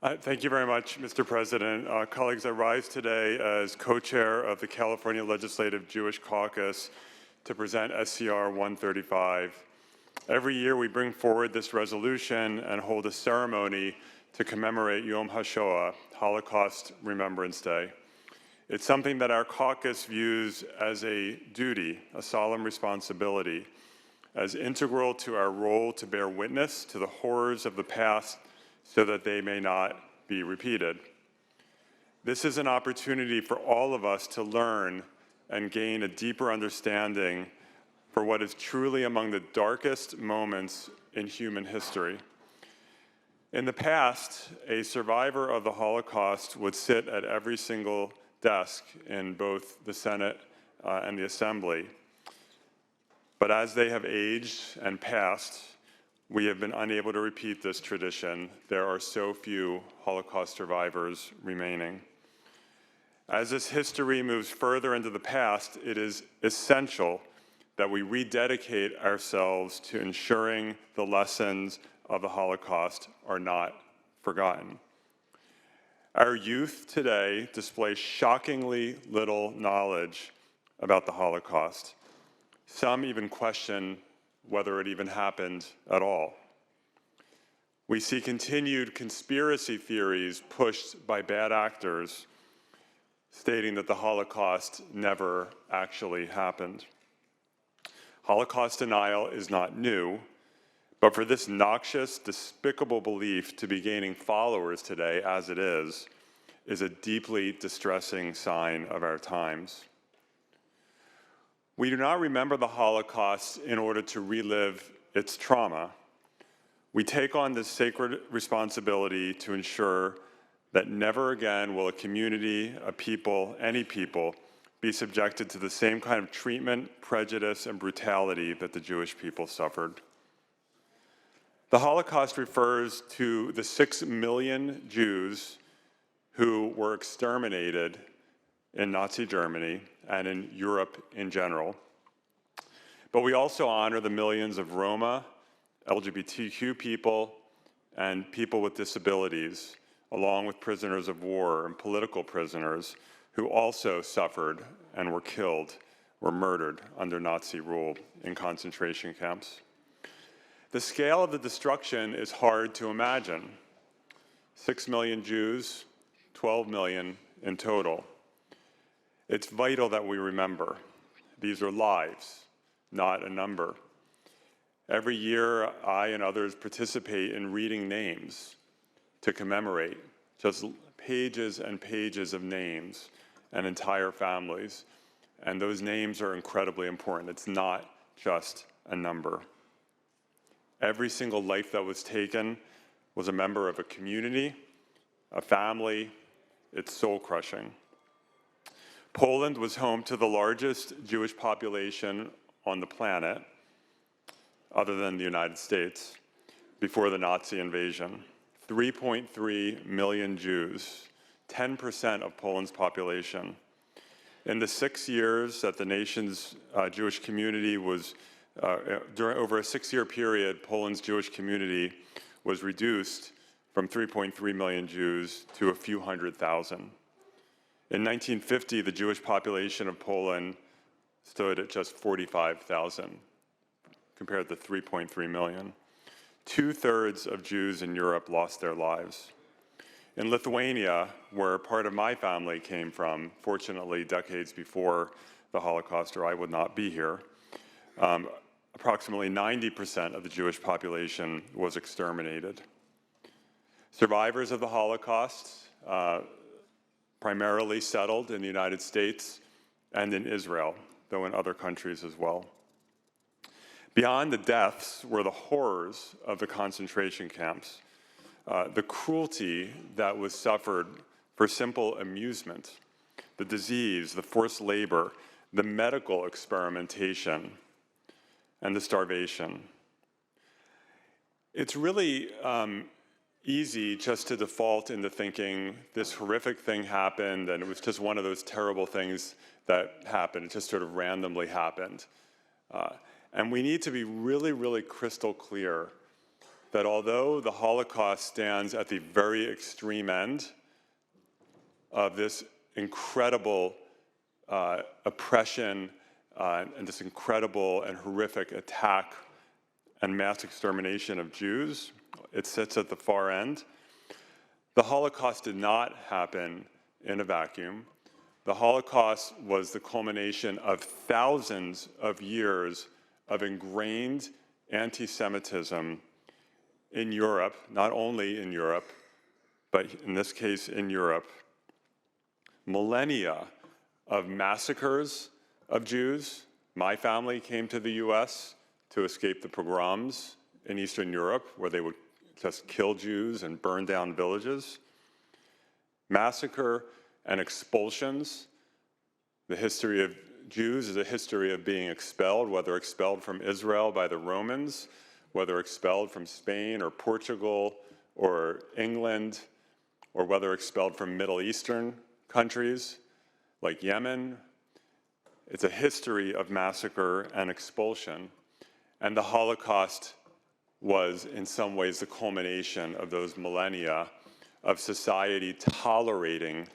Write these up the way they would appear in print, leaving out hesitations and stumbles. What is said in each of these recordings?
Thank you very much, Mr. President. Colleagues, I rise today as co-chair of the California Legislative Jewish Caucus to present SCR 135. Every year we bring forward this resolution and hold a ceremony to commemorate Yom HaShoah, Holocaust Remembrance Day. It's something that our caucus views as a duty, a solemn responsibility, as integral to our role to bear witness to the horrors of the past so that they may not be repeated. This is an opportunity for all of us to learn and gain a deeper understanding for what is truly among the darkest moments in human history. In the past, a survivor of the Holocaust would sit at every single desk in both the Senate and the Assembly. But as they have aged and passed, we have been unable to repeat this tradition. There are so few Holocaust survivors remaining. As this history moves further into the past, it is essential that we rededicate ourselves to ensuring the lessons of the Holocaust are not forgotten. Our youth today display shockingly little knowledge about the Holocaust. Some even question whether it even happened at all. We see continued conspiracy theories pushed by bad actors stating that the Holocaust never actually happened. Holocaust denial is not new, but for this noxious, despicable belief to be gaining followers today, as it is a deeply distressing sign of our times. We do not remember the Holocaust in order to relive its trauma. We take on this sacred responsibility to ensure that never again will a community, a people, any people, be subjected to the same kind of treatment, prejudice, and brutality that the Jewish people suffered. The Holocaust refers to the 6 million Jews who were exterminated in Nazi Germany and in Europe in general. But we also honor the millions of Roma, LGBTQ people, and people with disabilities, along with prisoners of war and political prisoners who also suffered and were killed or murdered under Nazi rule in concentration camps. The scale of the destruction is hard to imagine. 6 million Jews, 12 million in total. It's vital that we remember. These are lives, not a number. Every year, I and others participate in reading names to commemorate, just pages and pages of names and entire families. And those names are incredibly important. It's not just a number. Every single life that was taken was a member of a community, a family. It's soul-crushing. Poland was home to the largest Jewish population on the planet, other than the United States, before the Nazi invasion. 3.3 million Jews, 10% of Poland's population. In the 6 years that the nation's Jewish community was, over a 6-year period, Poland's Jewish community was reduced from 3.3 million Jews to a few hundred thousand. In 1950, the Jewish population of Poland stood at just 45,000, compared to 3.3 million. 2/3 of Jews in Europe lost their lives. In Lithuania, where part of my family came from, fortunately decades before the Holocaust, or I would not be here, approximately 90% of the Jewish population was exterminated. Survivors of the Holocaust primarily settled in the United States and in Israel, though in other countries as well. Beyond the deaths were the horrors of the concentration camps, the cruelty that was suffered for simple amusement, the disease, the forced labor, the medical experimentation, and the starvation. It's really easy just to default into thinking this horrific thing happened and it was just one of those terrible things that happened. It just sort of randomly happened. And we need to be really, really crystal clear that although the Holocaust stands at the very extreme end of this incredible oppression and this incredible and horrific attack and mass extermination of Jews, it sits at the far end. The Holocaust did not happen in a vacuum. The Holocaust was the culmination of thousands of years of ingrained anti-Semitism in Europe, not only in Europe, but in this case in Europe. Millennia of massacres of Jews. My family came to the US to escape the pogroms in Eastern Europe, where they would just kill Jews and burn down villages. Massacre and expulsions. The history of Jews is a history of being expelled, whether expelled from Israel by the Romans, whether expelled from Spain or Portugal or England, or whether expelled from Middle Eastern countries like Yemen. It's a history of massacre and expulsion. And the Holocaust was, in some ways, the culmination of those millennia of society tolerating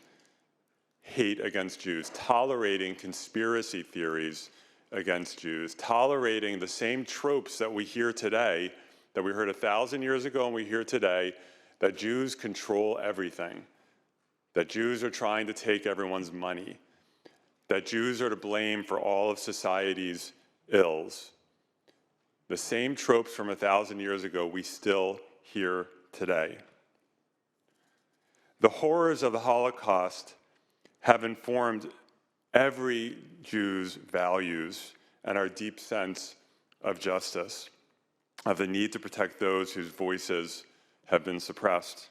hate against Jews, tolerating conspiracy theories against Jews, tolerating the same tropes that we hear today, that we heard 1,000 years ago and we hear today, that Jews control everything, that Jews are trying to take everyone's money, that Jews are to blame for all of society's ills. The same tropes from 1,000 years ago we still hear today. The horrors of the Holocaust have informed every Jew's values and our deep sense of justice, of the need to protect those whose voices have been suppressed.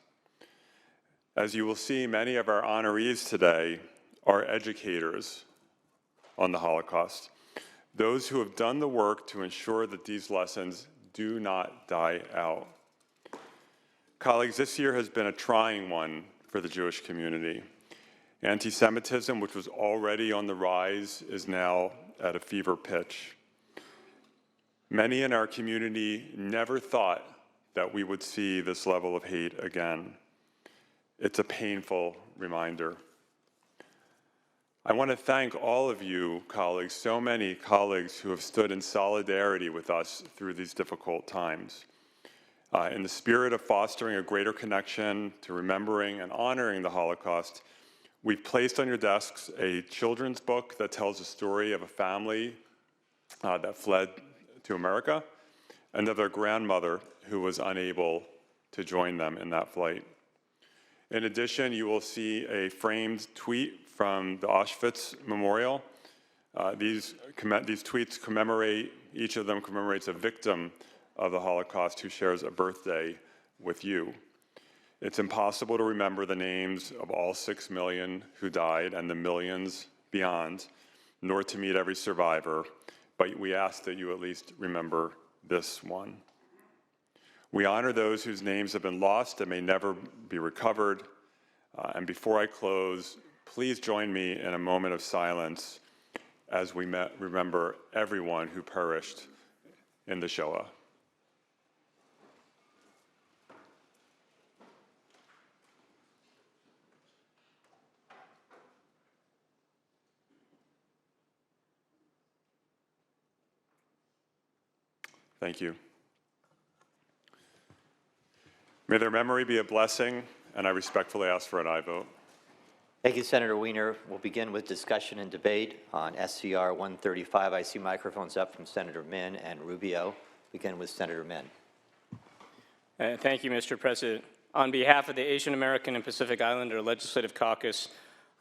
As you will see, many of our honorees today are educators on the Holocaust, those who have done the work to ensure that these lessons do not die out. Colleagues, this year has been a trying one for the Jewish community. Anti-Semitism, which was already on the rise, is now at a fever pitch. Many in our community never thought that we would see this level of hate again. It's a painful reminder. I want to thank all of you colleagues, so many colleagues who have stood in solidarity with us through these difficult times. In the spirit of fostering a greater connection to remembering and honoring the Holocaust, we've placed on your desks a children's book that tells the story of a family that fled to America and of their grandmother who was unable to join them in that flight. In addition, you will see a framed tweet from the Auschwitz Memorial. These tweets commemorate, each of them commemorates a victim of the Holocaust who shares a birthday with you. It's impossible to remember the names of all 6 million who died and the millions beyond, nor to meet every survivor, but we ask that you at least remember this one. We honor those whose names have been lost and may never be recovered. And before I close, please join me in a moment of silence as we remember everyone who perished in the Shoah. Thank you. May their memory be a blessing, and I respectfully ask for an aye vote. Thank you, Senator Wiener. We'll begin with discussion and debate on SCR 135. I see microphones up from Senator Min and Rubio. Begin with Senator Min. Thank you, Mr. President. On behalf of the Asian American and Pacific Islander Legislative Caucus,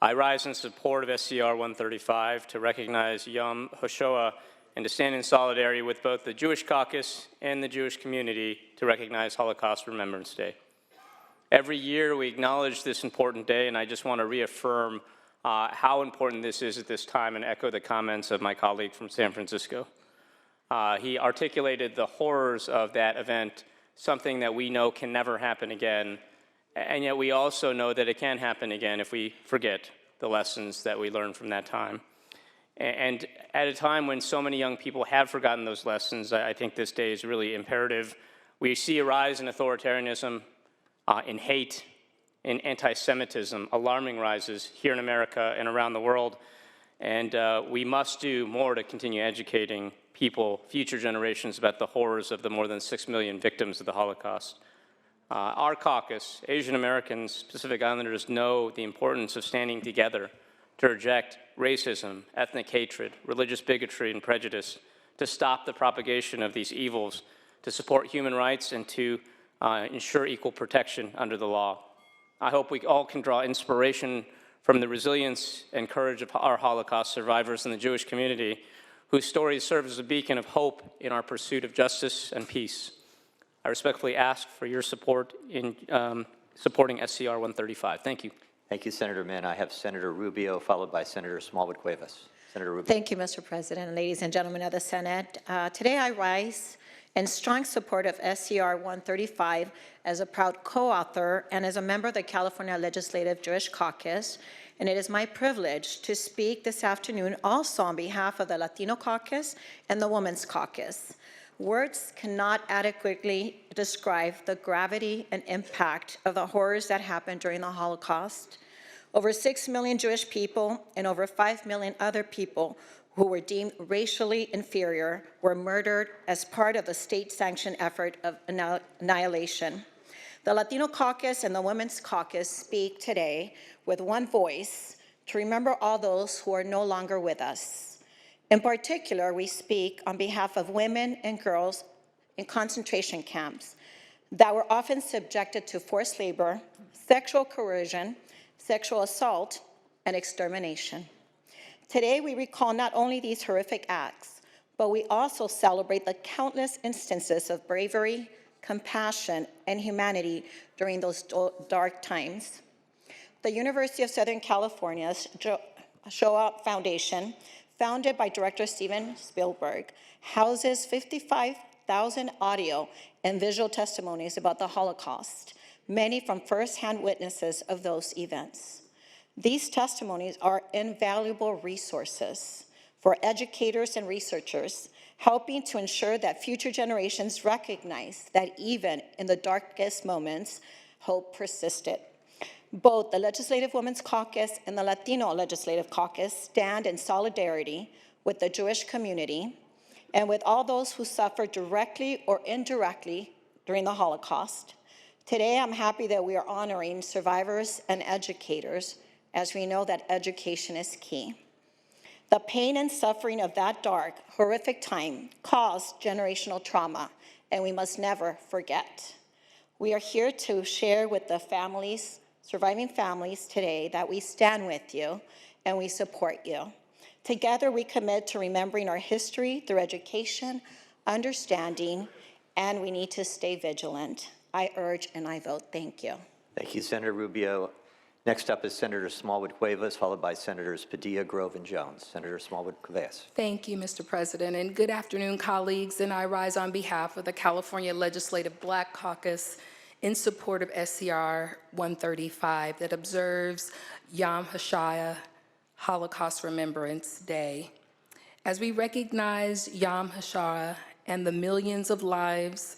I rise in support of SCR 135 to recognize Yom HaShoah and to stand in solidarity with both the Jewish Caucus and the Jewish community to recognize Holocaust Remembrance Day. Every year we acknowledge this important day, and I just want to reaffirm how important this is at this time and echo the comments of my colleague from San Francisco. He articulated the horrors of that event, something that we know can never happen again, and yet we also know that it can happen again if we forget the lessons that we learned from that time. And at a time when so many young people have forgotten those lessons, I think this day is really imperative We see a rise in authoritarianism, in hate, in anti-Semitism, alarming rises here in America and around the world. And we must do more to continue educating people, future generations, about the horrors of the more than 6 million victims of the Holocaust. Our caucus, Asian Americans, Pacific Islanders, know the importance of standing together to reject racism, ethnic hatred, religious bigotry, and prejudice, to stop the propagation of these evils, to support human rights, and to ensure equal protection under the law. I hope we all can draw inspiration from the resilience and courage of our Holocaust survivors in the Jewish community, whose stories serve as a beacon of hope in our pursuit of justice and peace. I respectfully ask for your support in supporting SCR 135. Thank you. Thank you, Senator Min. I have Senator Rubio, followed by Senator Smallwood-Cuevas. Senator Rubio. Thank you, Mr. President, ladies and gentlemen of the Senate. Today I rise in strong support of SCR 135 as a proud co-author and as a member of the California Legislative Jewish Caucus. And it is my privilege to speak this afternoon also on behalf of the Latino Caucus and the Women's Caucus. Words cannot adequately describe the gravity and impact of the horrors that happened during the Holocaust. Over 6 million Jewish people and over 5 million other people who were deemed racially inferior were murdered as part of a state-sanctioned effort of annihilation. The Latino Caucus and the Women's Caucus speak today with one voice to remember all those who are no longer with us. In particular, we speak on behalf of women and girls in concentration camps that were often subjected to forced labor, sexual coercion, sexual assault, and extermination. Today, we recall not only these horrific acts, but we also celebrate the countless instances of bravery, compassion, and humanity during those dark times. The University of Southern California's HaShoah Foundation, founded by Director Steven Spielberg, houses 55,000 audio and visual testimonies about the Holocaust, many from firsthand witnesses of those events. These testimonies are invaluable resources for educators and researchers, helping to ensure that future generations recognize that even in the darkest moments, hope persisted. Both the Legislative Women's Caucus and the Latino Legislative Caucus stand in solidarity with the Jewish community and with all those who suffered directly or indirectly during the Holocaust. Today, I'm happy that we are honoring survivors and educators, as we know that education is key. The pain and suffering of that dark, horrific time caused generational trauma, and we must never forget. We are here to share with the families, surviving families today, that we stand with you and we support you. Together, we commit to remembering our history through education, understanding, and we need to stay vigilant. I urge and I vote. Thank you. Thank you, Senator Rubio. Next up is Senator Smallwood-Cuevas, followed by Senators Padilla, Grove, and Jones. Senator Smallwood-Cuevas. Thank you, Mr. President, and good afternoon, colleagues. And I rise on behalf of the California Legislative Black Caucus in support of SCR 135 that observes Yom HaShoah, Holocaust Remembrance Day. As we recognize Yom HaShoah and the millions of lives,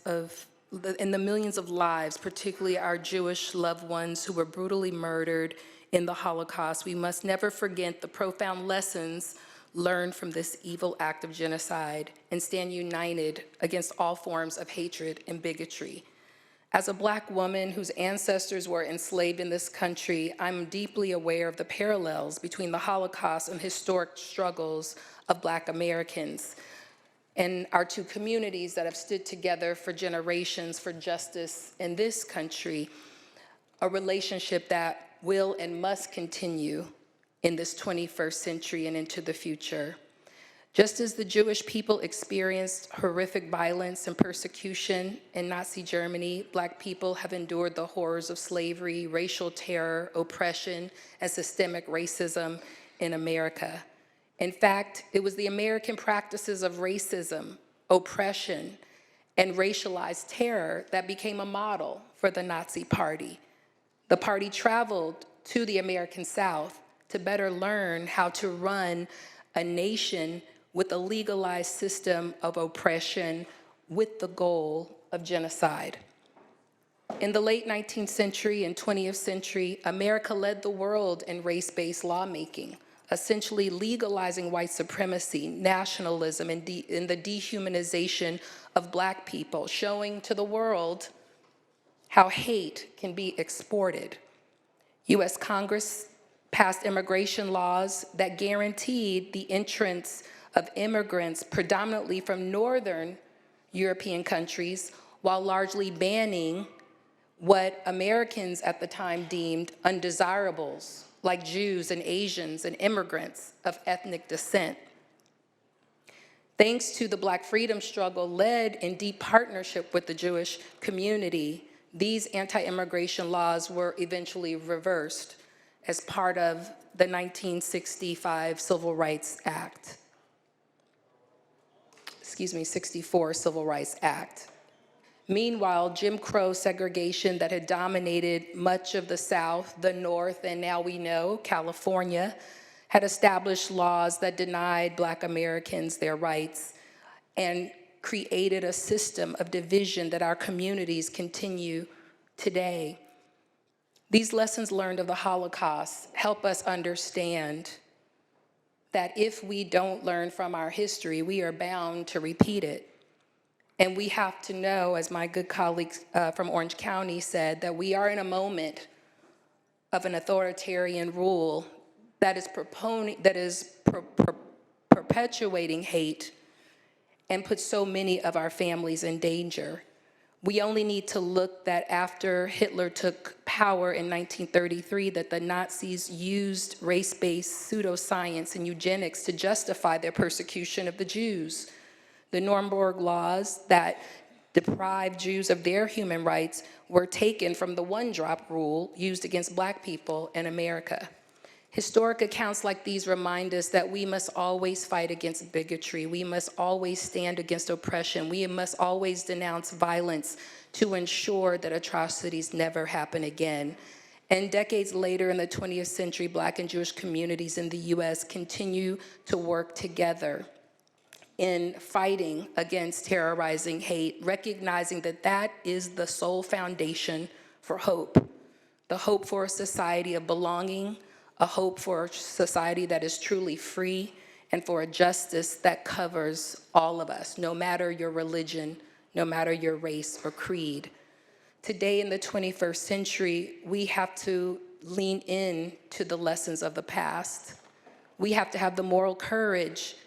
particularly our Jewish loved ones who were brutally murdered in the Holocaust, we must never forget the profound lessons learned from this evil act of genocide and stand united against all forms of hatred and bigotry. As a Black woman whose ancestors were enslaved in this country, I'm deeply aware of the parallels between the Holocaust and historic struggles of Black Americans and our two communities that have stood together for generations for justice in this country, a relationship that will and must continue in this 21st century and into the future. Just as the Jewish people experienced horrific violence and persecution in Nazi Germany, Black people have endured the horrors of slavery, racial terror, oppression, and systemic racism in America. In fact, it was the American practices of racism, oppression, and racialized terror that became a model for the Nazi Party. The party traveled to the American South to better learn how to run a nation with a legalized system of oppression, with the goal of genocide. In the late 19th century and 20th century, America led the world in race-based lawmaking, essentially legalizing white supremacy, nationalism, and the dehumanization of Black people, showing to the world how hate can be exported. U.S. Congress passed immigration laws that guaranteed the entrance of immigrants predominantly from Northern European countries, while largely banning what Americans at the time deemed undesirables, like Jews and Asians and immigrants of ethnic descent. Thanks to the Black freedom struggle led in deep partnership with the Jewish community, these anti-immigration laws were eventually reversed as part of the 1965 Civil Rights Act. 64 Civil Rights Act. Meanwhile, Jim Crow segregation that had dominated much of the South, the North, and now we know California, had established laws that denied Black Americans their rights and created a system of division that our communities continue today. These lessons learned of the Holocaust help us understand that if we don't learn from our history, we are bound to repeat it. And we have to know, as my good colleagues from Orange County said, that we are in a moment of an authoritarian rule that is perpetuating hate and puts so many of our families in danger. We only need to look that after Hitler took power in 1933, that the Nazis used race-based pseudoscience and eugenics to justify their persecution of the Jews. The Nuremberg laws that deprived Jews of their human rights were taken from the one-drop rule used against Black people in America. Historic accounts like these remind us that we must always fight against bigotry. We must always stand against oppression. We must always denounce violence to ensure that atrocities never happen again. And decades later in the 20th century, Black and Jewish communities in the US continue to work together in fighting against terrorizing hate, recognizing that that is the sole foundation for hope. The hope for a society of belonging, a hope for a society that is truly free, and for a justice that covers all of us, no matter your religion, no matter your race or creed. Today in the 21st century, we have to lean in to the lessons of the past. We have to have the moral courage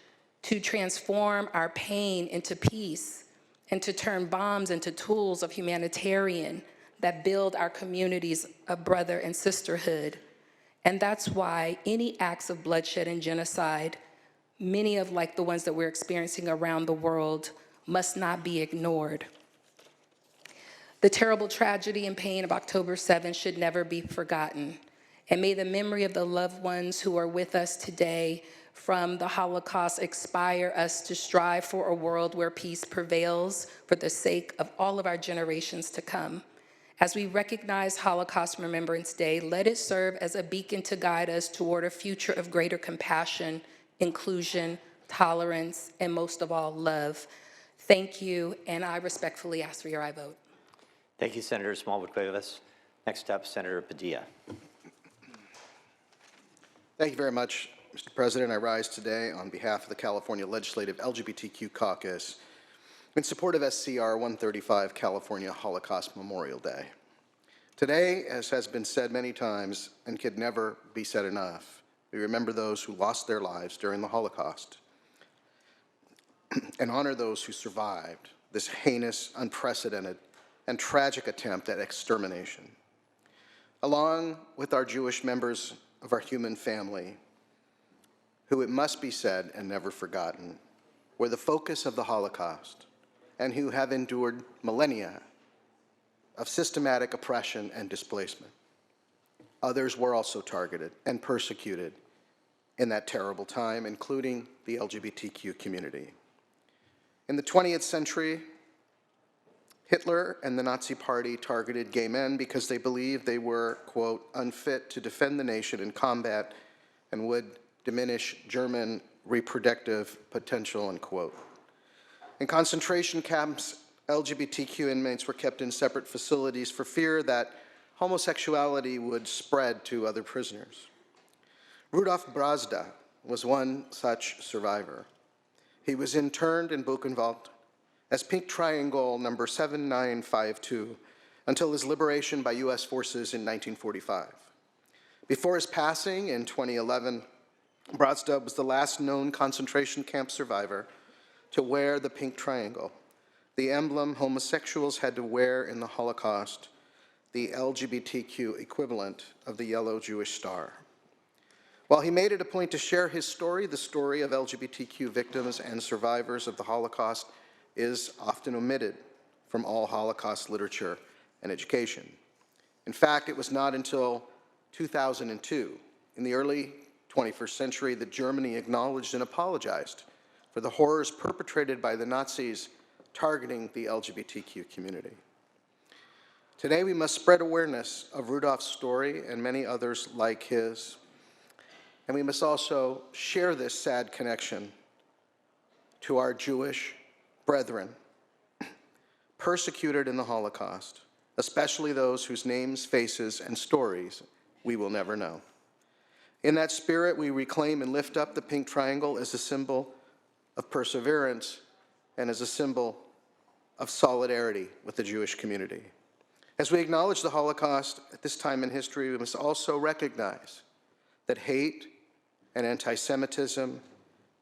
to transform our pain into peace and to turn bombs into tools of humanitarian that build our communities of brother and sisterhood. And that's why any acts of bloodshed and genocide, many of like the ones that we're experiencing around the world, must not be ignored. The terrible tragedy and pain of October 7th should never be forgotten. And may the memory of the loved ones who are with us today from the Holocaust inspire us to strive for a world where peace prevails for the sake of all of our generations to come. As we recognize Holocaust Remembrance Day, let it serve as a beacon to guide us toward a future of greater compassion, inclusion, tolerance, and most of all, love. Thank you, and I respectfully ask for your aye vote. Thank you, Senator Smallwood-Cuevas. Next up, Senator Padilla. Thank you very much, Mr. President. I rise today on behalf of the California Legislative LGBTQ Caucus in support of SCR 135, California Holocaust Memorial Day. Today, as has been said many times and could never be said enough, we remember those who lost their lives during the Holocaust and honor those who survived this heinous, unprecedented, and tragic attempt at extermination. Along with our Jewish members of our human family, who it must be said and never forgotten, were the focus of the Holocaust and who have endured millennia of systematic oppression and displacement. Others were also targeted and persecuted in that terrible time, including the LGBTQ community. In the 20th century, Hitler and the Nazi Party targeted gay men because they believed they were, quote, unfit to defend the nation in combat and would diminish German reproductive potential, unquote. In concentration camps, LGBTQ inmates were kept in separate facilities for fear that homosexuality would spread to other prisoners. Rudolf Brazda was one such survivor. He was interned in Buchenwald as Pink Triangle number 7952 until his liberation by U.S. forces in 1945. Before his passing in 2011, Brazda was the last known concentration camp survivor to wear the Pink Triangle, the emblem homosexuals had to wear in the Holocaust, the LGBTQ equivalent of the yellow Jewish star. While he made it a point to share his story, the story of LGBTQ victims and survivors of the Holocaust is often omitted from all Holocaust literature and education. In fact, it was not until 2002, in the early 21st century, that Germany acknowledged and apologized for the horrors perpetrated by the Nazis targeting the LGBTQ community. Today, we must spread awareness of Rudolph's story and many others like his, and we must also share this sad connection to our Jewish brethren persecuted in the Holocaust, especially those whose names, faces, and stories we will never know. In that spirit, we reclaim and lift up the Pink Triangle as a symbol of perseverance and as a symbol of solidarity with the Jewish community. As we acknowledge the Holocaust at this time in history, we must also recognize that hate and anti-Semitism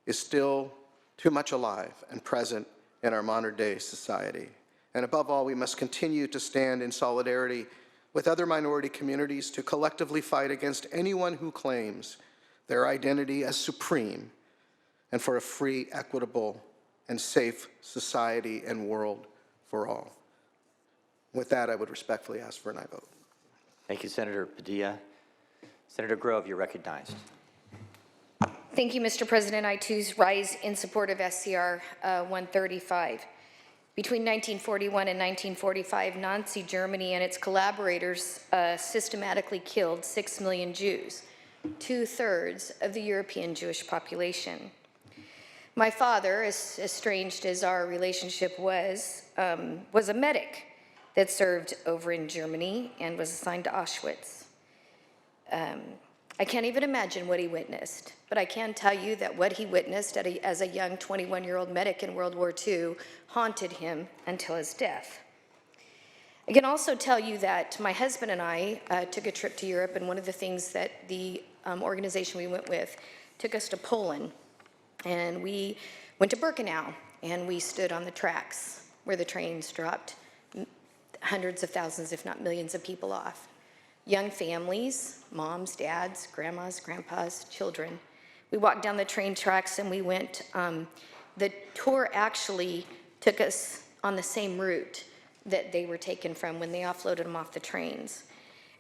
is still too much alive and present in our modern-day society. And above all, we must continue to stand in solidarity with other minority communities to collectively fight against anyone who claims their identity as supreme and for a free, equitable, and safe society and world for all. With that, I would respectfully ask for an aye vote. Thank you, Senator Padilla. Senator Grove, you're recognized. Thank you, Mr. President. I too rise in support of SCR 135. Between 1941 and 1945, Nazi Germany and its collaborators systematically killed 6 million Jews, 2/3 of the European Jewish population. My father, as estranged as our relationship was a medic that served over in Germany and was assigned to Auschwitz. I can't even imagine what he witnessed, but I can tell you that what he witnessed as a young 21-year-old medic in World War II haunted him until his death. I can also tell you that my husband and I took a trip to Europe, and one of the things that the organization we went with took us to Poland, and we went to Birkenau, and we stood on the tracks where the trains dropped hundreds of thousands, if not millions of people off. Young families, moms, dads, grandmas, grandpas, children. We walked down the train tracks and we went, the tour actually took us on the same route that they were taken from when they offloaded them off the trains.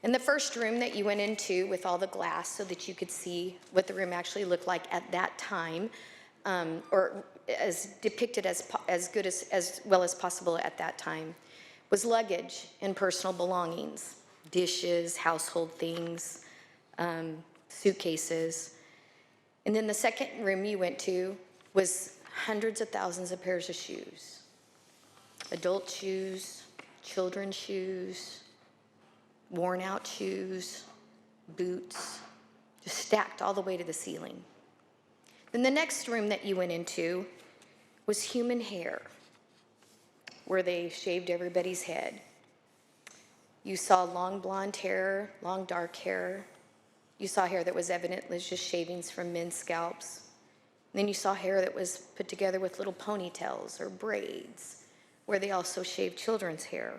In the first room that you went into with all the glass so that you could see what the room actually looked like at that time, or as depicted as good as well as possible at that time, was luggage and personal belongings. Dishes, household things, suitcases. And then the second room you went to was hundreds of thousands of pairs of shoes. Adult shoes, children's shoes, worn out shoes, boots, just stacked all the way to the ceiling. Then the next room that you went into was human hair, where they shaved everybody's head. You saw long blonde hair, long dark hair. You saw hair that was evidently just shavings from men's scalps. And then you saw hair that was put together with little ponytails or braids, where they also shaved children's hair.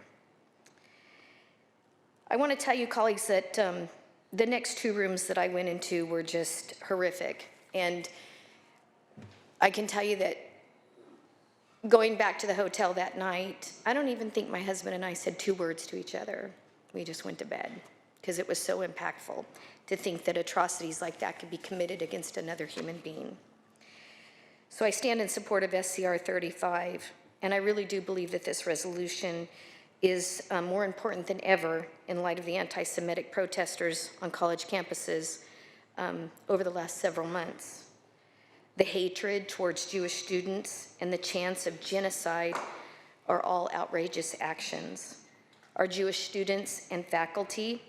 I want to tell you, colleagues, that the next two rooms that I went into were just horrific. And I can tell you that going back to the hotel that night, I don't even think my husband and I said 2 words to each other. We just went to bed because it was so impactful to think that atrocities like that could be committed against another human being. So I stand in support of SCR 35, and I really do believe that this resolution is more important than ever in light of the anti-Semitic protesters on college campuses over the last several months. the hatred towards Jewish students, and the chance of genocide are all outrageous actions. Our Jewish students and faculty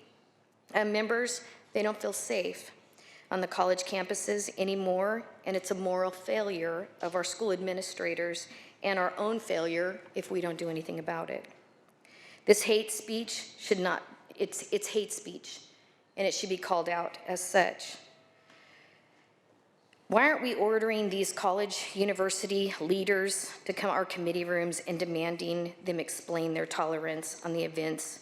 and members, they don't feel safe on the college campuses anymore, and it's a moral failure of our school administrators and our own failure if we don't do anything about it. This hate speech should not, it's hate speech, and it should be called out as such. Why aren't we ordering these college, university leaders to come to our committee rooms and demanding them explain their tolerance on the events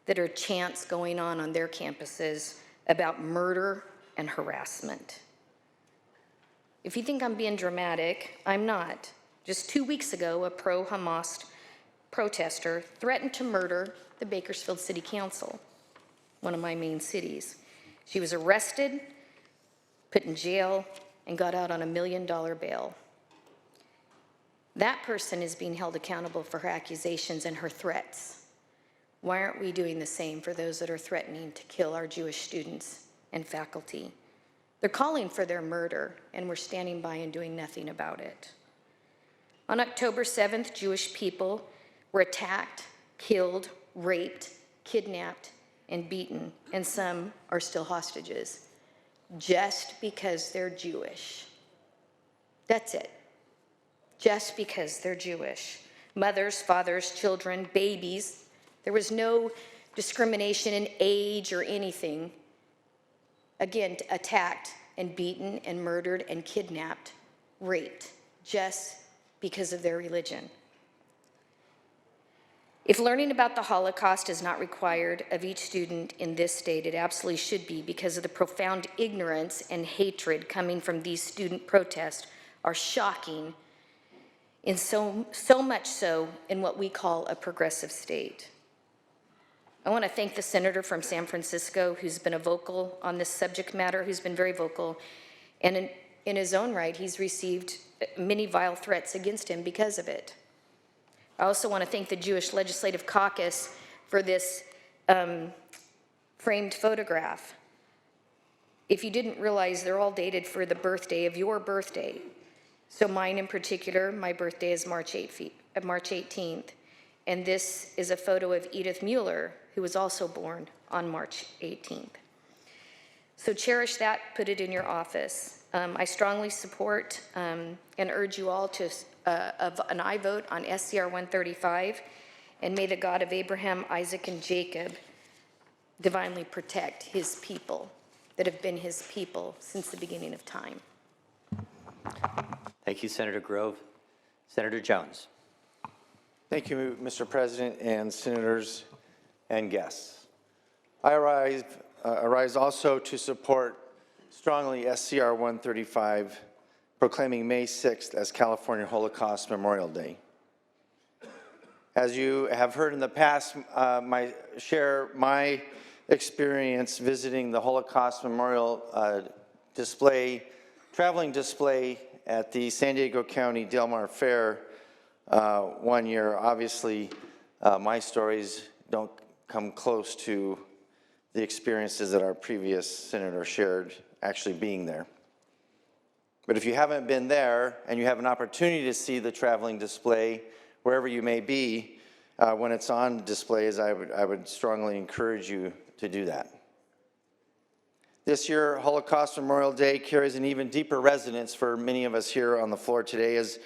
that are chants going on their campuses about murder and harassment? If you think I'm being dramatic, I'm not. Just 2 weeks ago, a pro-Hamas protester threatened to murder the Bakersfield City Council, one of my main cities. She was arrested, put in jail, and got out on $1 million bail. That person is being held accountable for her accusations and her threats. Why aren't we doing the same for those that are threatening to kill our Jewish students and faculty? They're calling for their murder, and we're standing by and doing nothing about it. On October 7th, Jewish people were attacked, killed, raped, kidnapped, and beaten, and some are still hostages, just because they're Jewish. That's it. Just because they're Jewish. Mothers, fathers, children, babies. There was no discrimination in age or anything. Again, attacked and beaten and murdered and kidnapped, raped, just because of their religion. If learning about the Holocaust is not required of each student in this state, it absolutely should be, because of the profound ignorance and hatred coming from these student protests are shocking, in so much so in what we call a progressive state. I want to thank the senator from San Francisco who's been a vocal on this subject matter, who's been very vocal, and in his own right, he's received many vile threats against him because of it. I also want to thank the Jewish Legislative Caucus for this framed photograph. If you didn't realize, they're all dated for the birthday of your birthday. So mine in particular, my birthday is March 18th. And this is a photo of Edith Mueller, who was also born on March 18th. So cherish that, put it in your office. I strongly support and urge you all to of an aye vote on SCR 135, and may the God of Abraham, Isaac, and Jacob divinely protect his people that have been his people since the beginning of time. Thank you, Senator Grove. Senator Jones. Thank you, Mr. President and senators and guests. I arise also to support strongly SCR 135, proclaiming May 6th as California Holocaust Memorial Day. As you have heard in the past, share my experience visiting the Holocaust Memorial traveling display at the San Diego County Del Mar Fair one year. Obviously, my stories don't come close to the experiences that our previous senator shared actually being there. But if you haven't been there and you have an opportunity to see the traveling display, wherever you may be, when it's on displays, I would strongly encourage you to do that. This year, Holocaust Memorial Day carries an even deeper resonance for many of us here on the floor today. As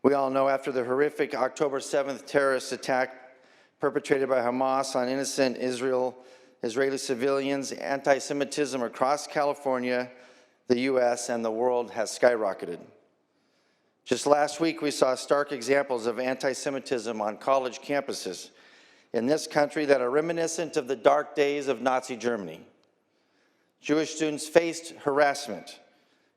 we all know, after the horrific October 7th terrorist attack perpetrated by Hamas on innocent Israeli civilians, anti-Semitism across California, the U.S., and the world has skyrocketed. Just last week, we saw stark examples of anti-Semitism on college campuses in this country that are reminiscent of the dark days of Nazi Germany. Jewish students faced harassment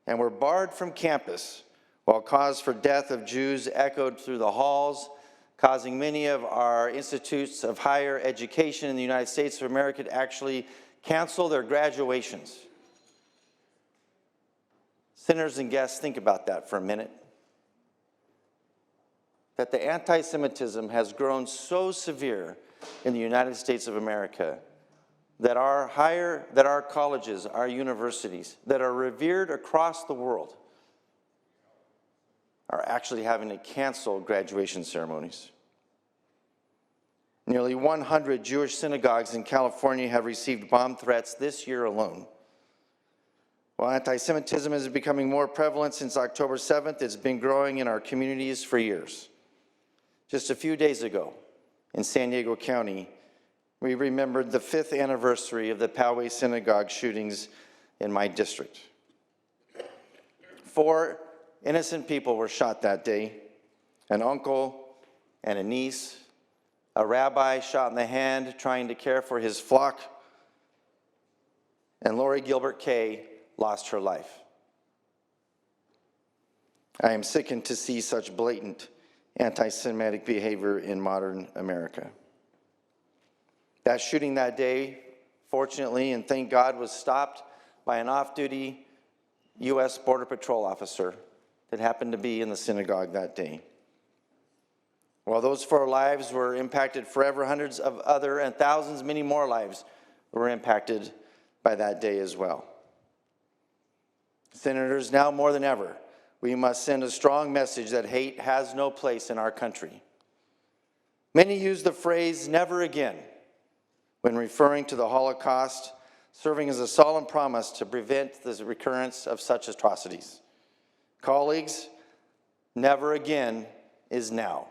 and were barred from campus, while cause for death of Jews echoed through the halls, causing many of our institutes of higher education in the United States of America to actually cancel their graduations. Senators and guests, think about that for a minute. That the anti-Semitism has grown so severe in the United States of America that our colleges, our universities, that are revered across the world, are actually having to cancel graduation ceremonies. Nearly 100 Jewish synagogues in California have received bomb threats this year alone. While anti-Semitism is becoming more prevalent since October 7th, it's been growing in our communities for years. Just a few days ago, in San Diego County, we remembered the 5th anniversary of the Poway Synagogue shootings in my district. 4 innocent people were shot that day: an uncle and a niece, a rabbi shot in the hand trying to care for his flock, and Lori Gilbert Kay lost her life. I am sickened to see such blatant anti-Semitic behavior in modern America. That shooting that day, fortunately, and thank God, was stopped by an off-duty U.S. Border Patrol officer that happened to be in the synagogue that day. While those 4 lives were impacted forever, hundreds of other and thousands, many more lives were impacted by that day as well. Senators, now more than ever, we must send a strong message that hate has no place in our country. Many use the phrase "never again" when referring to the Holocaust, serving as a solemn promise to prevent the recurrence of such atrocities. Colleagues, never again is now.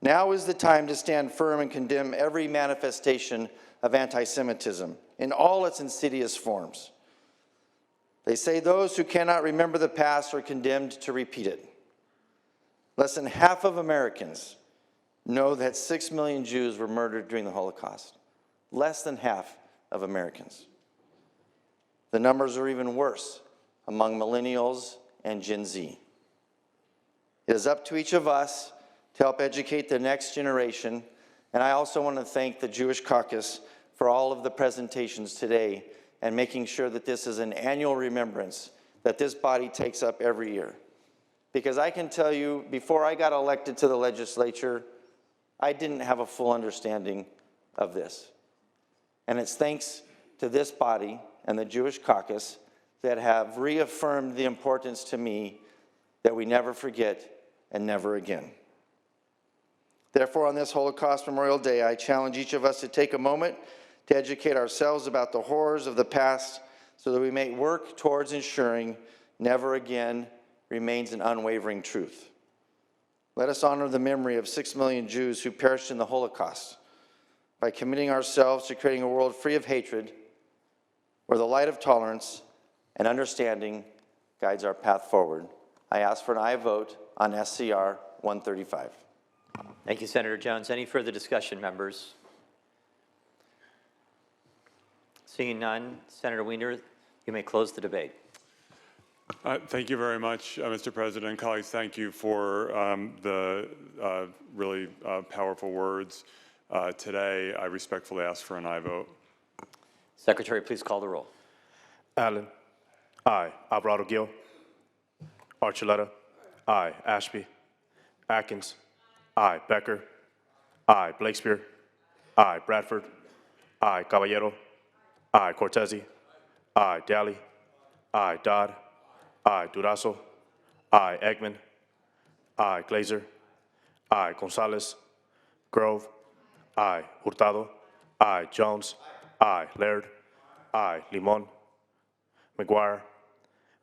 Now is the time to stand firm and condemn every manifestation of anti-Semitism in all its insidious forms. They say those who cannot remember the past are condemned to repeat it. Less than half of Americans know that 6 million Jews were murdered during the Holocaust. Less than half of Americans. The numbers are even worse among millennials and Gen Z. It is up to each of us to help educate the next generation, and I also want to thank the Jewish Caucus for all of the presentations today and making sure that this is an annual remembrance that this body takes up every year. Because I can tell you, before I got elected to the legislature, I didn't have a full understanding of this. And it's thanks to this body and the Jewish Caucus that have reaffirmed the importance to me that we never forget and never again. Therefore, on this Holocaust Memorial Day, I challenge each of us to take a moment to educate ourselves about the horrors of the past so that we may work towards ensuring never again remains an unwavering truth. Let us honor the memory of 6 million Jews who perished in the Holocaust by committing ourselves to creating a world free of hatred, where the light of tolerance and understanding guides our path forward. I ask for an aye vote on SCR 135. Thank you, Senator Jones. Any further discussion, members? Seeing none, Senator Wiener, you may close the debate. Thank you very much, Mr. President. Colleagues, thank you for the really powerful words today. I respectfully ask for an aye vote. Secretary, please call the roll. Allen. Aye. Alvarado Gil. Archuleta. Aye. Ashby. Atkins. Aye. Becker. Aye. Blakespear. Aye. Bradford. Aye. Caballero. Aye. Cortese. Aye. Daly. Aye. Dodd. Aye. Durazo. Aye. Eggman. Aye. Glazer. Aye. Gonzalez. Grove. Aye. Hurtado. Aye. Jones. Aye. Laird. Aye. Limon. McGuire.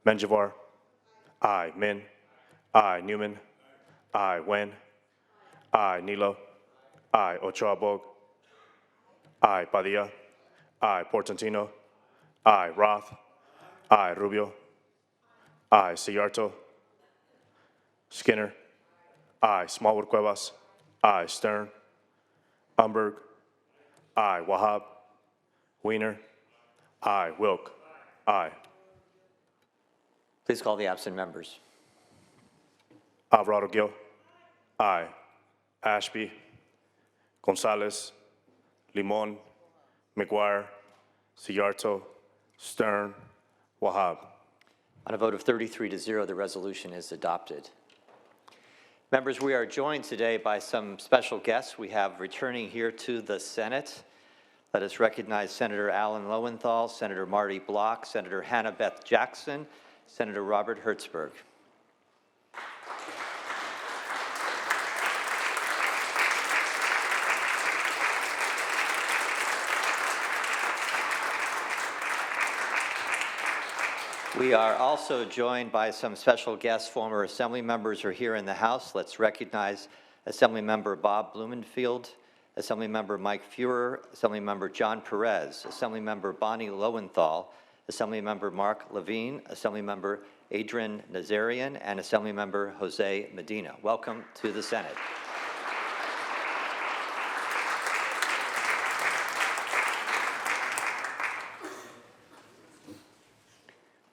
Menjivar. Aye. Min. Aye. Newman. Aye. Wen. Aye. Nilo. Aye. Ochoa Bog. Aye. Padilla. Aye. Portantino. Aye. Roth. Aye. Rubio. Aye. Siyarto. Skinner. Aye. Smallwood Cuevas. Aye. Stern. Umberg. Aye. Wahab. Wiener. Aye. Wilk. Aye. Please call the absent members. Alvarado Gil. Aye. Ashby. Gonzalez. Limon. McGuire. Siyarto. Stern. Wahab. On a vote of 33-0, the resolution is adopted. Members, we are joined today by some special guests we have returning here to the Senate. Let us recognize Senator Alan Lowenthal, Senator Marty Block, Senator Hannah Beth Jackson, Senator Robert Hertzberg. We are also joined by some special guests. Former Assembly members are here in the House. Let's recognize Assemblymember Bob Blumenfield, Assemblymember Mike Feuer, Assemblymember John Perez, Assemblymember Bonnie Lowenthal, Assemblymember Mark Levine, Assemblymember Adrian Nazarian, and Assemblymember Jose Medina. Welcome to the Senate.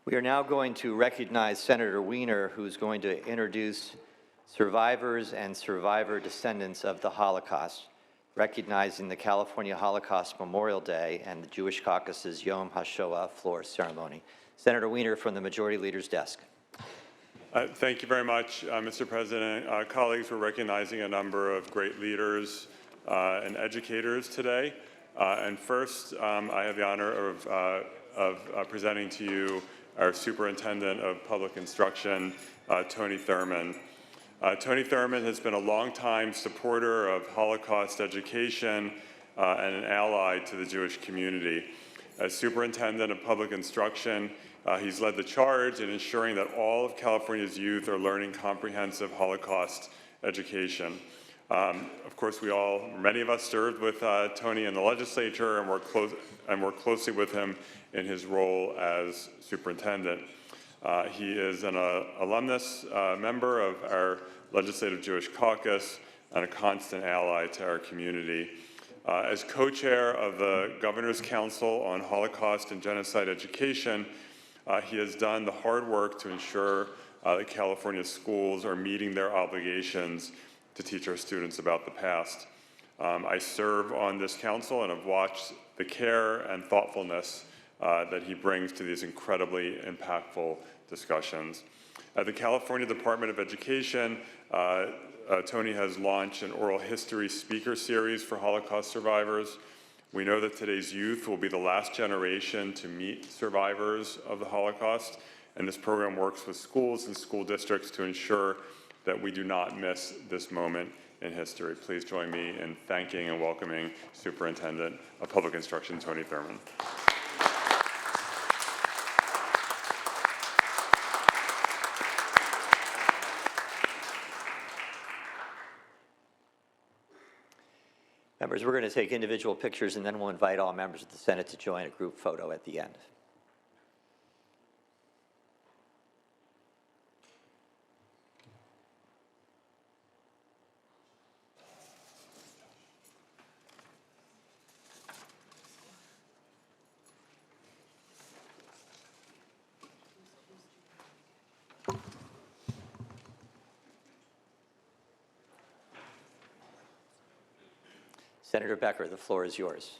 We are now going to recognize Senator Wiener, who's going to introduce survivors and survivor descendants of the Holocaust, recognizing the California Holocaust Memorial Day and the Jewish Caucus's Yom HaShoah floor ceremony. Senator Wiener from the Majority Leader's desk. Thank you very much, Mr. President. Colleagues, we're recognizing a number of great leaders and educators today. And first, I have the honor of presenting to you our Superintendent of Public Instruction, Tony Thurman. Tony Thurman has been a longtime supporter of Holocaust education and an ally to the Jewish community. As Superintendent of Public Instruction, he's led the charge in ensuring that all of California's youth are learning comprehensive Holocaust education. Of course, many of us served with Tony in the legislature and worked closely with him in his role as superintendent. He is an alumnus member of our Legislative Jewish Caucus and a constant ally to our community. As co-chair of the Governor's Council on Holocaust and Genocide Education, he has done the hard work to ensure that California schools are meeting their obligations to teach our students about the past. I serve on this council and have watched the care and thoughtfulness that he brings to these incredibly impactful discussions. At the California Department of Education, Tony has launched an oral history speaker series for Holocaust survivors. We know that today's youth will be the last generation to meet survivors of the Holocaust, and this program works with schools and school districts to ensure that we do not miss this moment in history. Please join me in thanking and welcoming Superintendent of Public Instruction, Tony Thurman. Members, we're going to take individual pictures and then we'll invite all members of the Senate to join a group photo at the end. Senator Becker, the floor is yours.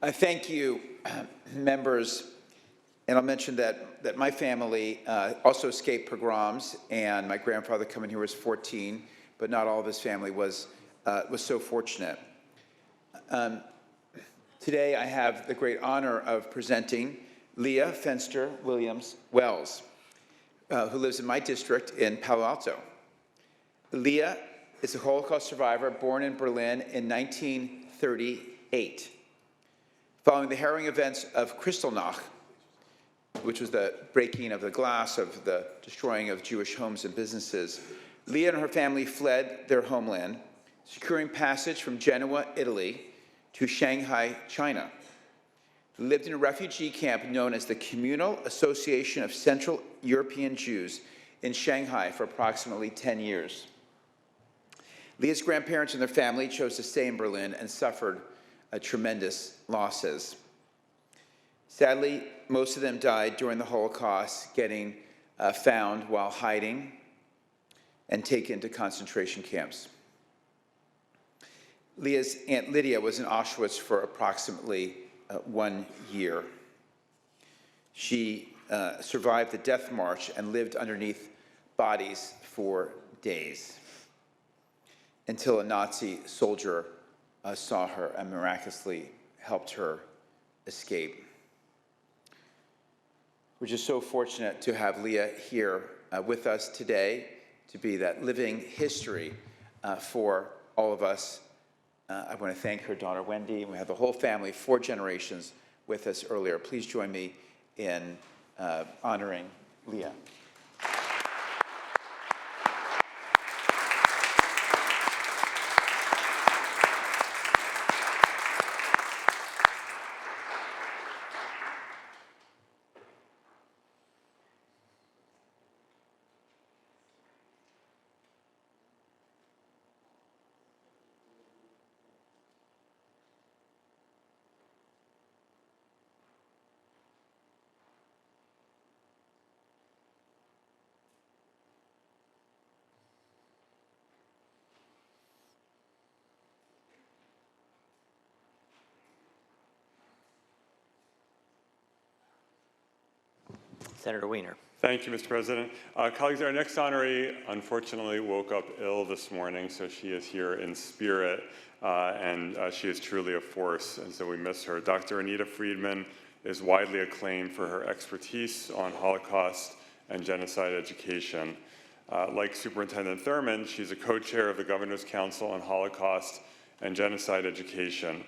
Thank you, members. And I'll mention that my family also escaped pogroms, and my grandfather coming here was 14, but not all of his family was so fortunate. Today, I have the great honor of presenting Leah Fenster Williams Wells, who lives in my district in Palo Alto. Leah is a Holocaust survivor born in Berlin in 1938. Following the harrowing events of Kristallnacht, which was the breaking of the glass of the destroying of Jewish homes and businesses, Leah and her family fled their homeland, securing passage from Genoa, Italy, to Shanghai, China. They lived in a refugee camp known as the Communal Association of Central European Jews in Shanghai for approximately 10 years. Leah's grandparents and their family chose to stay in Berlin and suffered tremendous losses. Sadly, most of them died during the Holocaust, getting found while hiding and taken to concentration camps. Leah's Aunt Lydia was in Auschwitz for approximately 1 year. She survived the death march and lived underneath bodies for days, until a Nazi soldier saw her and miraculously helped her escape. We're just so fortunate to have Leah here with us today, to be that living history for all of us. I want to thank her daughter, Wendy, and we have the whole family, 4 generations, with us earlier. Please join me in honoring Leah. Senator Wiener. Thank you, Mr. President. Colleagues, our next honoree unfortunately woke up ill this morning, so she is here in spirit, and she is truly a force, and so we miss her. Dr. Anita Friedman is widely acclaimed for her expertise on Holocaust and genocide education. Like Superintendent Thurman, she's a co-chair of the Governor's Council on Holocaust and Genocide Education.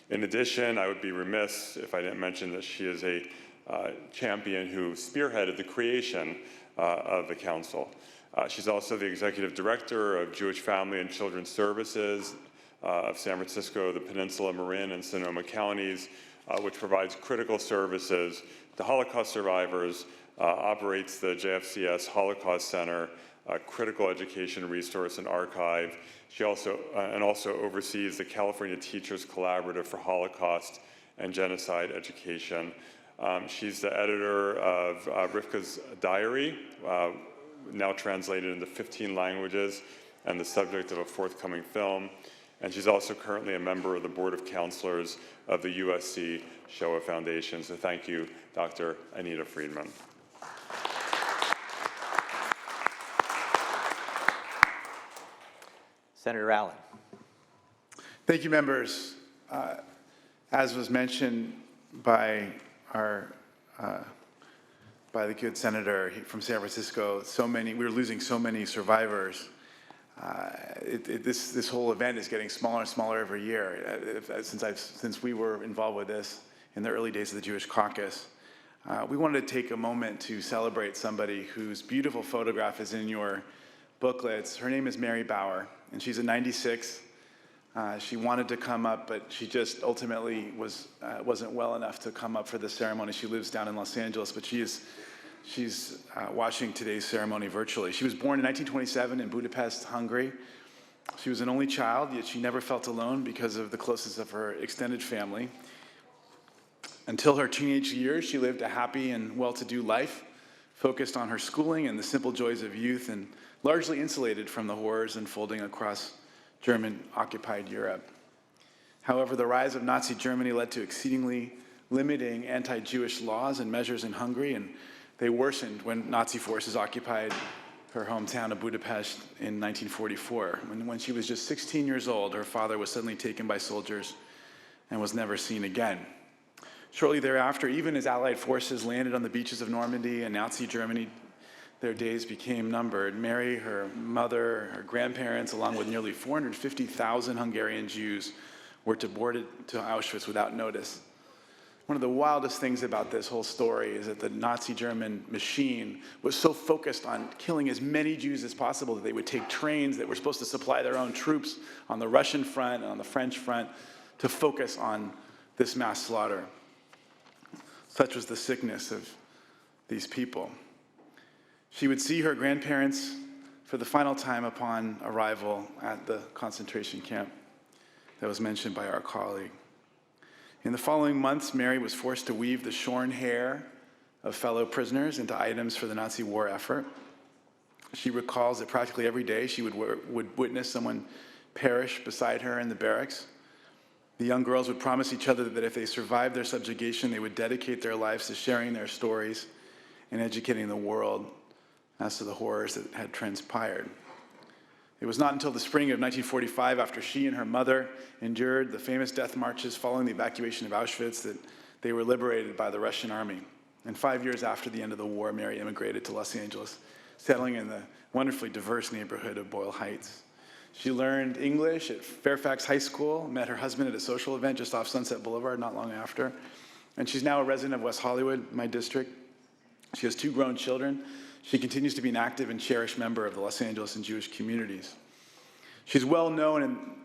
In addition, I would be remiss if I didn't mention that she is a champion who spearheaded the creation of the council. She's also the executive director of Jewish Family and Children's Services of San Francisco, the Peninsula, Marin, and Sonoma counties, which provides critical services to Holocaust survivors, operates the JFCS Holocaust Center, a critical education resource and archive. She also oversees the California Teachers Collaborative for Holocaust and Genocide Education. She's the editor of Rivka's Diary, now translated into 15 languages, and the subject of a forthcoming film. And she's also currently a member of the Board of Counselors of the USC HaShoah Foundation. So thank you, Dr. Anita Friedman. Senator Allen. Thank you, members. As was mentioned by the good senator from San Francisco, we're losing so many survivors. This whole event is getting smaller and smaller every year. Since we were involved with this in the early days of the Jewish Caucus, we wanted to take a moment to celebrate somebody whose beautiful photograph is in your booklets. Her name is Mary Bauer, and she's a 96. She wanted to come up, but she just ultimately wasn't well enough to come up for the ceremony. She lives down in Los Angeles, but she's watching today's ceremony virtually. She was born in 1927 in Budapest, Hungary. She was an only child, yet she never felt alone because of the closeness of her extended family. Until her teenage years, she lived a happy and well-to-do life, focused on her schooling and the simple joys of youth, and largely insulated from the horrors unfolding across German-occupied Europe. However, the rise of Nazi Germany led to exceedingly limiting anti-Jewish laws and measures in Hungary, and they worsened when Nazi forces occupied her hometown of Budapest in 1944. When she was just 16 years old, her father was suddenly taken by soldiers and was never seen again. Shortly thereafter, even as Allied forces landed on the beaches of Normandy and Nazi Germany, their days became numbered. Mary, her mother, her grandparents, along with nearly 450,000 Hungarian Jews, were deported to Auschwitz without notice. One of the wildest things about this whole story is that the Nazi German machine was so focused on killing as many Jews as possible that they would take trains that were supposed to supply their own troops on the Russian front and on the French front to focus on this mass slaughter. Such was the sickness of these people. She would see her grandparents for the final time upon arrival at the concentration camp that was mentioned by our colleague. In the following months, Mary was forced to weave the shorn hair of fellow prisoners into items for the Nazi war effort. She recalls that practically every day she would witness someone perish beside her in the barracks. The young girls would promise each other that if they survived their subjugation, they would dedicate their lives to sharing their stories and educating the world as to the horrors that had transpired. It was not until the spring of 1945, after she and her mother endured the famous death marches following the evacuation of Auschwitz, that they were liberated by the Russian army. And 5 years after the end of the war, Mary immigrated to Los Angeles, settling in the wonderfully diverse neighborhood of Boyle Heights. She learned English at Fairfax High School, met her husband at a social event just off Sunset Boulevard not long after, and she's now a resident of West Hollywood, my district. She has 2 grown children. She continues to be an active and cherished member of the Los Angeles and Jewish communities. She's well known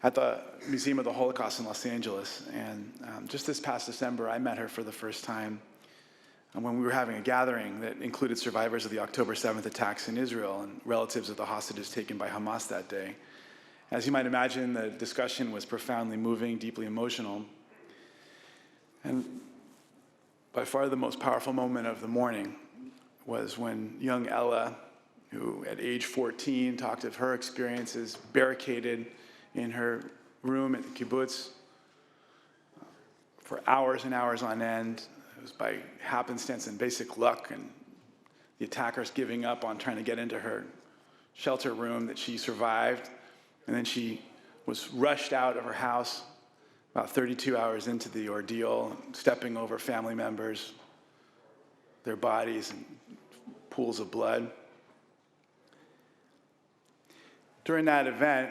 at the Museum of the Holocaust in Los Angeles, and just this past December, I met her for the first time when we were having a gathering that included survivors of the October 7th attacks in Israel and relatives of the hostages taken by Hamas that day. As you might imagine, the discussion was profoundly moving, deeply emotional. And by far the most powerful moment of the morning was when young Ella, who at age 14 talked of her experiences barricaded in her room at the kibbutz for hours and hours on end. It was by happenstance and basic luck and the attackers giving up on trying to get into her shelter room that she survived. And then she was rushed out of her house about 32 hours into the ordeal, stepping over family members, their bodies, and pools of blood. During that event,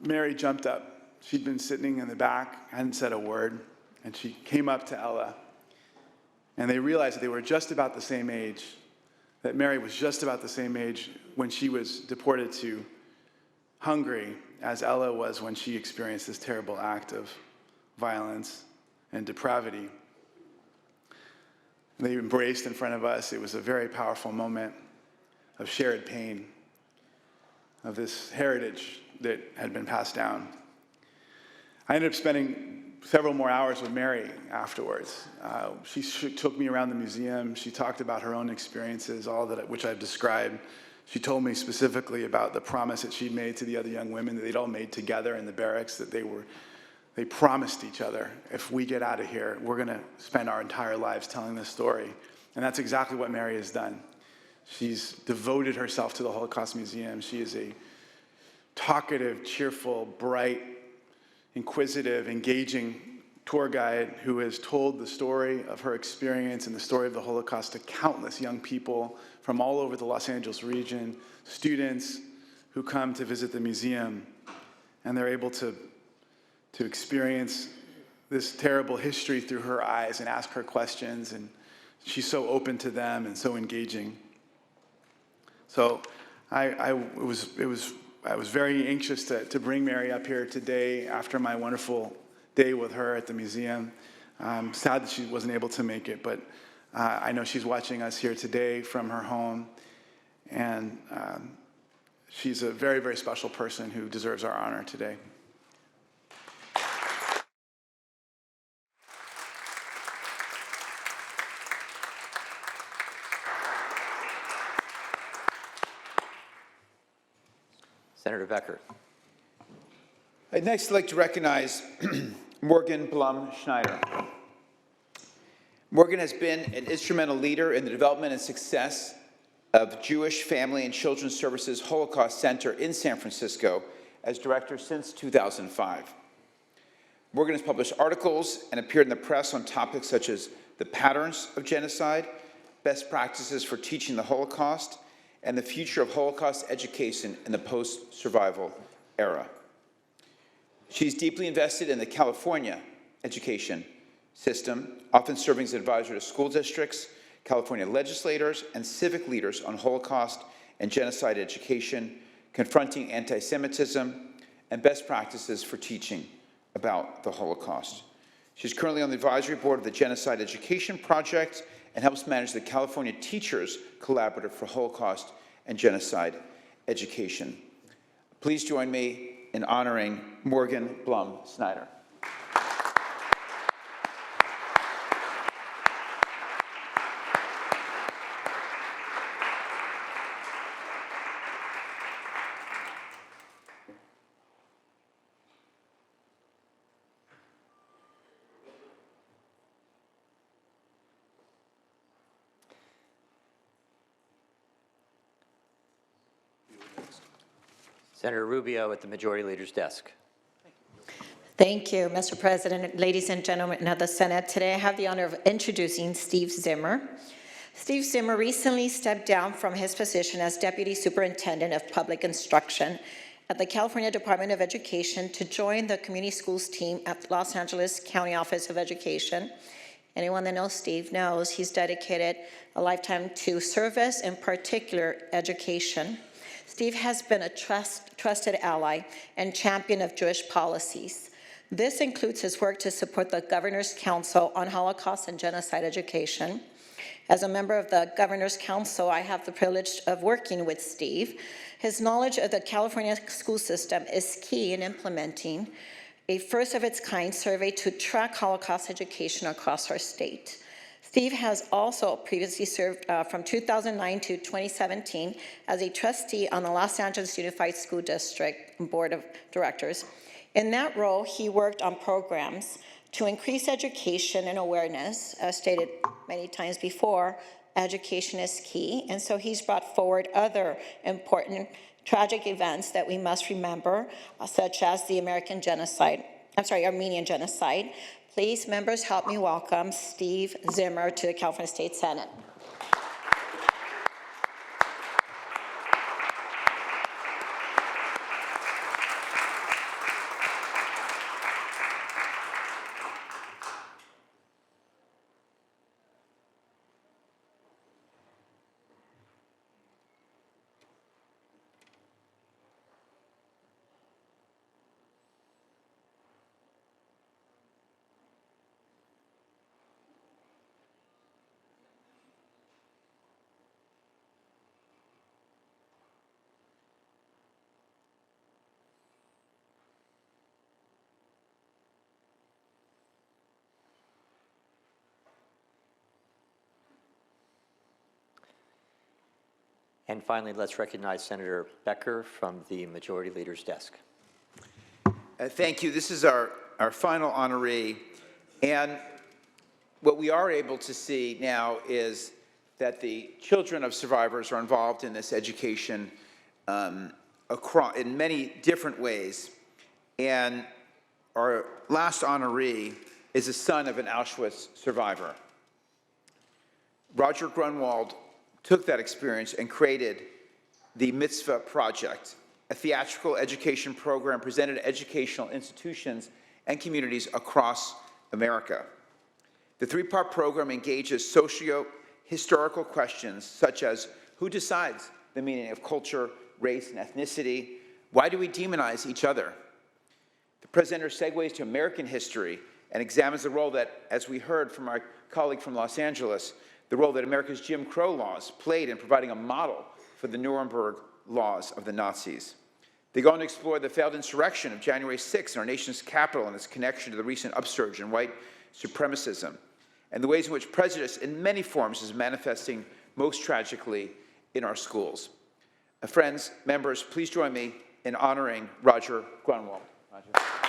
Mary jumped up. She'd been sitting in the back, hadn't said a word, and she came up to Ella. And they realized that they were just about the same age, that Mary was just about the same age when she was deported to Hungary as Ella was when she experienced this terrible act of violence and depravity. They embraced in front of us. It was a very powerful moment of shared pain, of this heritage that had been passed down. I ended up spending several more hours with Mary afterwards. She took me around the museum. She talked about her own experiences, all that which I've described. She told me specifically about the promise that she'd made to the other young women that they'd all made together in the barracks, that they promised each other, if we get out of here, we're going to spend our entire lives telling this story. And that's exactly what Mary has done. She's devoted herself to the Holocaust Museum. She is a talkative, cheerful, bright, inquisitive, engaging tour guide who has told the story of her experience and the story of the Holocaust to countless young people from all over the Los Angeles region, students who come to visit the museum, and they're able to experience this terrible history through her eyes and ask her questions, and she's so open to them and so engaging. So I was very anxious to bring Mary up here today after my wonderful day with her at the museum. I'm sad that she wasn't able to make it, but I know she's watching us here today from her home, and she's a very, very special person who deserves our honor today. Senator Becker. I'd next like to recognize Morgan Blum Schneider. Morgan has been an instrumental leader in the development and success of Jewish Family and Children's Services Holocaust Center in San Francisco as director since 2005. Morgan has published articles and appeared in the press on topics such as the patterns of genocide, best practices for teaching the Holocaust, and the future of Holocaust education in the post-survival era. She's deeply invested in the California education system, often serving as an advisor to school districts, California legislators, and civic leaders on Holocaust and genocide education, confronting anti-Semitism, and best practices for teaching about the Holocaust. She's currently on the advisory board of the Genocide Education Project and helps manage the California Teachers Collaborative for Holocaust and Genocide Education. Please join me in honoring Morgan Blum Schneider. Senator Rubio at the Majority Leader's desk. Thank you, Mr. President. Ladies and gentlemen of the Senate, today I have the honor of introducing Steve Zimmer. Steve Zimmer recently stepped down from his position as Deputy Superintendent of Public Instruction at the California Department of Education to join the community schools team at the Los Angeles County Office of Education. Anyone that knows Steve knows he's dedicated a lifetime to service, in particular education. Steve has been a trusted ally and champion of Jewish policies. This includes his work to support the Governor's Council on Holocaust and Genocide Education. As a member of the Governor's Council, I have the privilege of working with Steve. His knowledge of the California school system is key in implementing a first-of-its-kind survey to track Holocaust education across our state. Steve has also previously served from 2009 to 2017 as a trustee on the Los Angeles Unified School District Board of Directors. In that role, he worked on programs to increase education and awareness. As stated many times before, education is key, and so he's brought forward other important tragic events that we must remember, such as the Armenian genocide. Please, members, help me welcome Steve Zimmer to the California State Senate. And finally, let's recognize Senator Becker from the Majority Leader's desk. Thank you. This is our final honoree. And what we are able to see now is that the children of survivors are involved in this education in many different ways. And our last honoree is a son of an Auschwitz survivor. Roger Grunwald took that experience and created the Mitzvah Project, a theatrical education program presented at educational institutions and communities across America. The three-part program engages socio-historical questions such as who decides the meaning of culture, race, and ethnicity? Why do we demonize each other? The presenter segues to American history and examines the role that, as we heard from our colleague from Los Angeles, the role that America's Jim Crow laws played in providing a model for the Nuremberg laws of the Nazis. They go on to explore the failed insurrection of January 6th in our nation's capital and its connection to the recent upsurge in white supremacism, and the ways in which prejudice in many forms is manifesting most tragically in our schools. Friends, members, please join me in honoring Roger Grunwald. Roger.